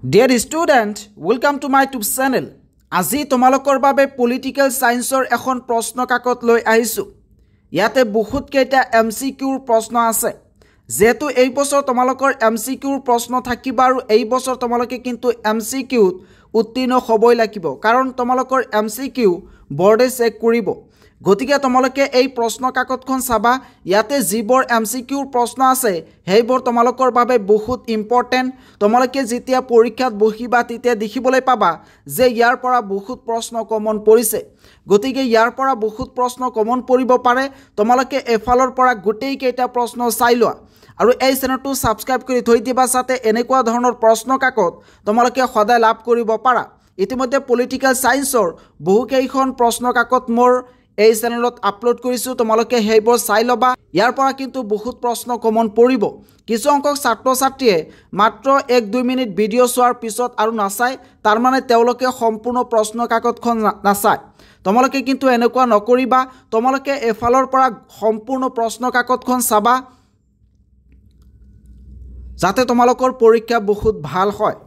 Dear student, welcome to my YouTube channel. আজি তোমালোকৰ বাবে পলিটিক্যাল সায়েন্সৰ এখন প্ৰশ্ন কাকত লৈ আহিছো। ইয়াতে বহুত কেইটা এমসিকিউৰ প্ৰশ্ন আছে। যেহেতু এই বছৰ তোমালোকৰ এমসিকিউৰ প্ৰশ্ন থাকিব আৰু এই বছৰ তোমালোকে কিন্তু এমসিকিউত উত্তীৰ্ণ হ'বই লাগিব কাৰণ তোমালোকৰ এমসিকিউ বৰ্ডে চেক কৰিব। গতিকে তোমালোকে এই প্ৰশ্ন কাকতখন চাবা। ইয়াতে যিবোৰ এমসিকিউৰ প্ৰশ্ন আছে সেইবোৰ তোমালোকৰ বাবে বহুত ইম্পৰ্টেন্ট। তোমালোকে যেতিয়া পৰীক্ষাত বহিবা তেতিয়া দেখিবলৈ পাবা যে ইয়াৰ পৰা বহুত প্ৰশ্ন কমন পৰিছে। গতিকে ইয়াৰ পৰা বহুত প্ৰশ্ন কমন পৰিব পাৰে। তোমালোকে এফালৰ পৰা গোটেই কেইটা প্ৰশ্ন চাই লোৱা আৰু এই চেনেলটো সাবস্ক্ৰাইব কৰি থৈ দিবা যাতে এনেকুৱা ধৰণৰ প্ৰশ্ন কাকত তোমালোকে সদায় লাভ কৰিব পাৰা। ইতিমধ্যে পলিটিক্যাল সায়েন্সৰ বহুকেইখন প্ৰশ্ন কাকত মোৰ এই চেনেলত আপলোড কৰিছো। তোমালোকে সেইবোৰ চাই লবা। ইয়াৰ পৰা কিন্তু বহুত প্ৰশ্ন কমন পৰিব। কিছু সংখ্যক ছাত্ৰ ছাত্ৰীয়ে মাত্ৰ 1-2 মিনিট ভিডিঅ' চোৱাৰ পিছত আৰু নাচায়, তাৰ মানে তেওঁলোকে সম্পূৰ্ণ প্ৰশ্ন কাকতখন নাচায়। তোমালোকে কিন্তু এনেকুৱা নকৰিবা। তোমালোকে এফালৰ পৰা সম্পূৰ্ণ প্ৰশ্ন কাকতখন চাবা যাতে তোমালোকৰ পৰীক্ষা বহুত ভাল হয়।